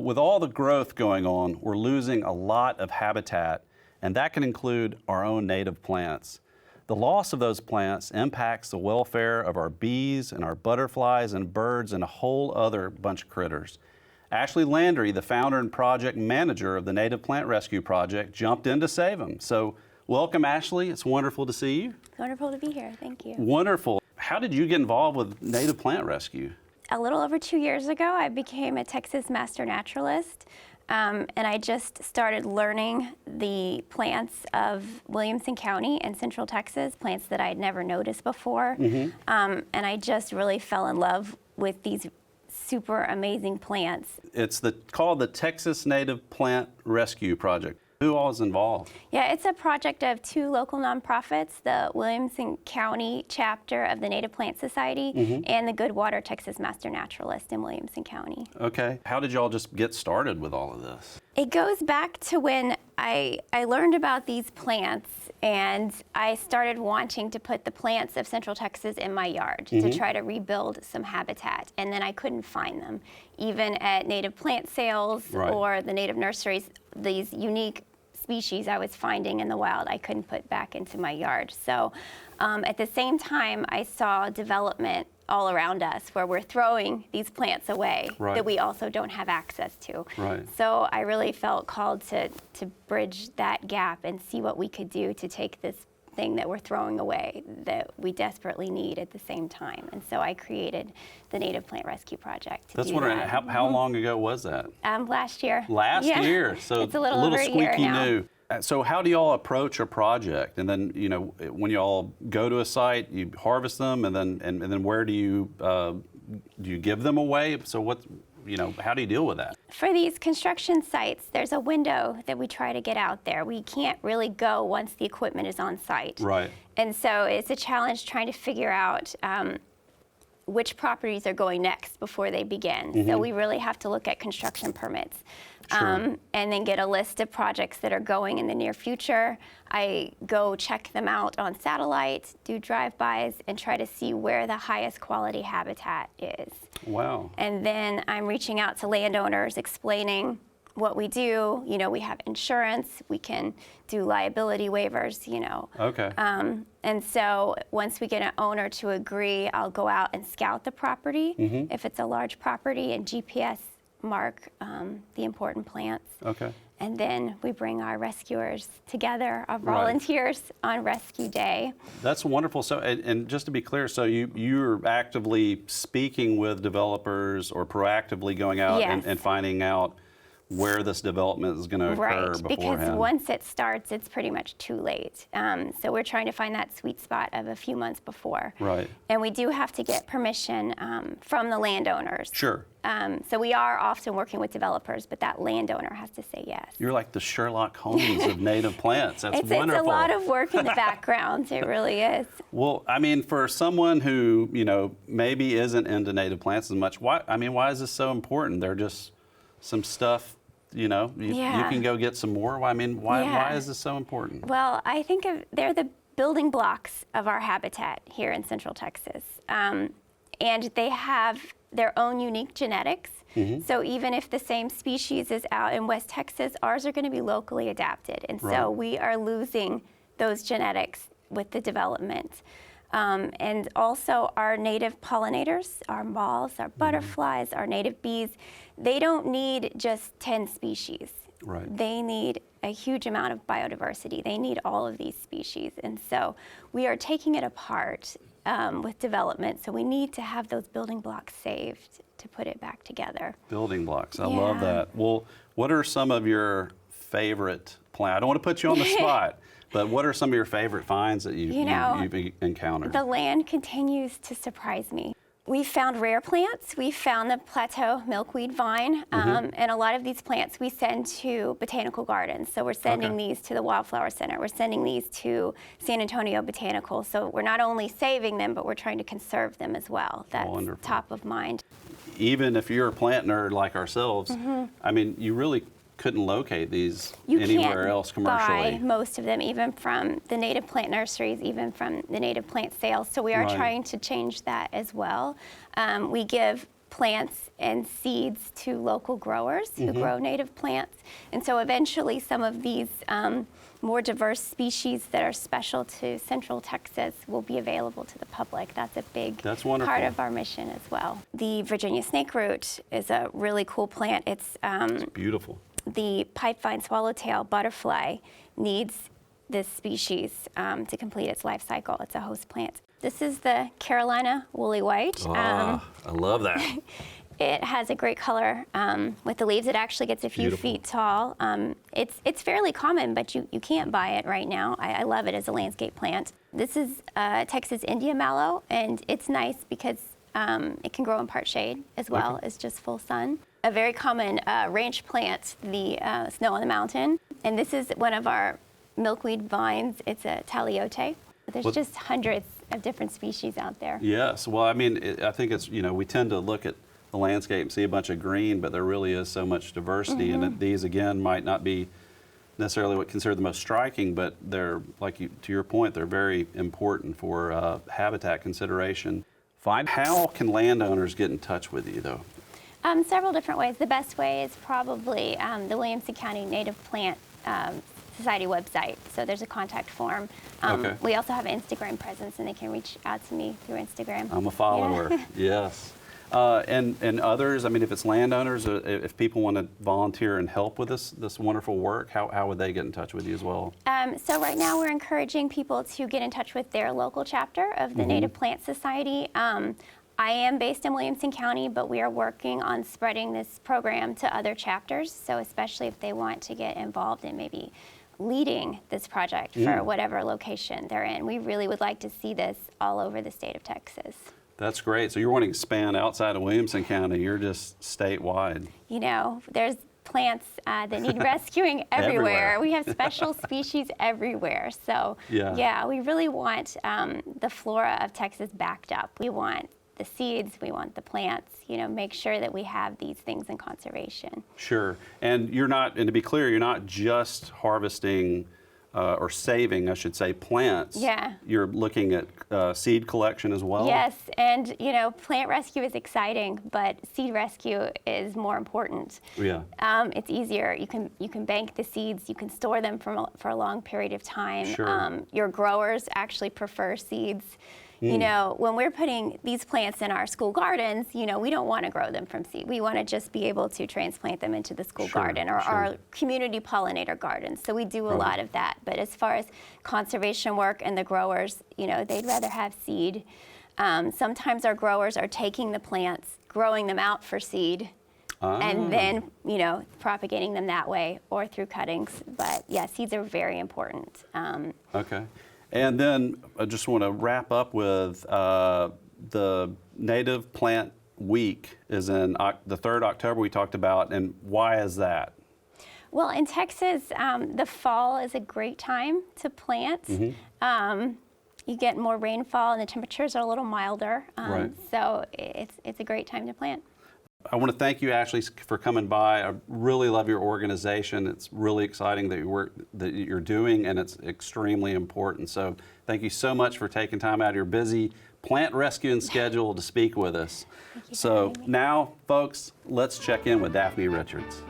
with all the growth going on, we're losing a lot of habitat, and that can include our own native plants. The loss of those plants impacts the welfare of our bees and our butterflies and birds and a whole other bunch of critters. Ashley Landry, the founder and project manager of the Native Plant Rescue Project, jumped in to save them. So welcome, Ashley. It's wonderful to see you. It's wonderful to be here. Thank you. Wonderful. How did you get involved with Native Plant Rescue? A little over 2 years ago, I became a Texas Master Naturalist, and I just started learning the plants of Williamson County in Central Texas, plants that I had never noticed before. And I just really fell in love with these super amazing plants. It's called the Texas Native Plant Rescue Project. Who all is involved? Yeah, it's a project of 2 local nonprofits, the Williamson County chapter of the Native Plant Society and the Goodwater Texas Master Naturalist in Williamson County. Okay. How did y'all just get started with all of this? It goes back to when I learned about these plants, and I started wanting to put the plants of Central Texas in my yard to try to rebuild some habitat, and then I couldn't find them. Even at native plant sales or the native nurseries, these unique species I was finding in the wild I couldn't put back into my yard. So at the same time, I saw development all around us where we're throwing these plants away that we also don't have access to. So I really felt called to bridge that gap and see what we could do to take this thing that we're throwing away that we desperately need at the same time. And so I created the Native Plant Rescue Project. That's wondering, how long ago was that? Last year. Last year, so it's a little over a year squeaky now. new. So how do y'all approach a project? And then, you know, when y'all go to a site, you harvest them, and then where do you give them away? So how do you deal with that? For these construction sites, there's a window that we try to get out there. We can't really go once the equipment is on site. And so it's a challenge trying to figure out which properties are going next before they begin. So we really have to look at construction permits. And then get a list of projects that are going in the near future. I go check them out on satellite, do drive-bys, and try to see where the highest quality habitat is. Wow. And then I'm reaching out to landowners, explaining what we do. You know, we have insurance, we can do liability waivers, you know. And so once we get an owner to agree, I'll go out and scout the property, if it's a large property, and GPS mark the important plants. And then we bring our rescuers together, our volunteers on rescue day. That's wonderful. So, and just to be clear, so you're actively speaking with developers or proactively going out and finding out where this development is going to occur beforehand. Because once it starts, it's pretty much too late. So we're trying to find that sweet spot of a few months before. And we do have to get permission from the landowners. So we are often working with developers, but that landowner has to say yes. You're like the Sherlock Holmes of native plants. That's wonderful. It's a lot of work in the background. It really is. Well, I mean, for someone who, you know, maybe isn't into native plants as much, why is this so important? They're just some stuff, you know, you can go get some more. I mean, why is this so important? Well, I think they're the building blocks of our habitat here in Central Texas. And they have their own unique genetics. So even if the same species is out in West Texas, ours are going to be locally adapted. And so we are losing those genetics with the development. And also our native pollinators, our moths, our butterflies, our native bees, they don't need just 10 species. They need a huge amount of biodiversity. They need all of these species. And so we are taking it apart with development. So we need to have those building blocks saved to put it back together. Building blocks, I love that. Well, what are some of your favorite plants? I don't want to put you on the spot. But what are some of your favorite finds that you've encountered? The land continues to surprise me. We found rare plants. We found the plateau milkweed vine, and a lot of these plants we send to botanical gardens. So we're sending these to the Wildflower Center. We're sending these to San Antonio Botanical. So we're not only saving them, but we're trying to conserve them as well. That's top of mind. Even if you're a plant nerd like ourselves, I mean, you really couldn't locate these anywhere else commercially. You can't buy most of them, even from the native plant nurseries, even from the native plant sales. So we are trying to change that as well. We give plants and seeds to local growers who grow native plants. And so eventually some of these more diverse species that are special to Central Texas will be available to the public. That's a big part of our mission as well. The Virginia snakeroot is a really cool plant. It's beautiful. The pipevine swallowtail butterfly needs this species to complete its life cycle. It's a host plant. This is the Carolina woolly white. I love that. It has a great color with the leaves. It actually gets a few feet tall. It's fairly common, but you can't buy it right now. I love it as a landscape plant. This is Texas India mallow, and it's nice because it can grow in part shade as well as just full sun. A very common ranch plant, the snow on the mountain, and this is one of our milkweed vines. It's a taliote. There's just hundreds of different species out there. Yes, well, I mean, I think it's, we tend to look at the landscape and see a bunch of green, but there really is so much diversity, and these, again, might not be necessarily what considered the most striking, but they're, to your point, they're very important for habitat consideration. How can landowners get in touch with you, though? Several different ways. The best way is probably the Williamson County Native Plant Society website. So there's a contact form. We also have an Instagram presence, and they can reach out to me through Instagram. I'm a follower. Yes. And others, I mean, if it's landowners, if people want to volunteer and help with this wonderful work, how would they get in touch with you as well? So right now we're encouraging people to get in touch with their local chapter of the Native Plant Society. I am based in Williamson County, but we are working on spreading this program to other chapters. So especially if they want to get involved in maybe leading this project for whatever location they're in. We really would like to see this all over the state of Texas. That's great. So you're wanting to expand outside of Williamson County. You're just statewide. There's plants that need rescuing everywhere. We have special species everywhere. So yeah, we really want the flora of Texas backed up. We want the seeds, we want the plants, make sure that we have these things in conservation. Sure. And to be clear, you're not just harvesting or saving, I should say, plants. Yeah. You're looking at seed collection as well? Yes, and plant rescue is exciting, but seed rescue is more important. Yeah. It's easier. You can bank the seeds, you can store them for a long period of time. Sure. Your growers actually prefer seeds. When we're putting these plants in our school gardens, we don't want to grow them from seed. We want to just be able to transplant them into the school garden or our community pollinator gardens. So we do a lot of that. But as far as conservation work and the growers, they'd rather have seed. Sometimes our growers are taking the plants, growing them out for seed, and then, propagating them that way or through cuttings. But yeah, seeds are very important. Okay. And then I just want to wrap up with the Native Plant Week is in the 3rd October we talked about, and why is that? Well, in Texas, the fall is a great time to plant. You get more rainfall and the temperatures are a little milder, so it's a great time to plant. I want to thank you, Ashley, for coming by. I really love your organization. It's really exciting that you're doing, and it's extremely important. So thank you so much for taking time out of your busy plant rescuing schedule to speak with us. So now, folks, let's check in with Daphne Richards.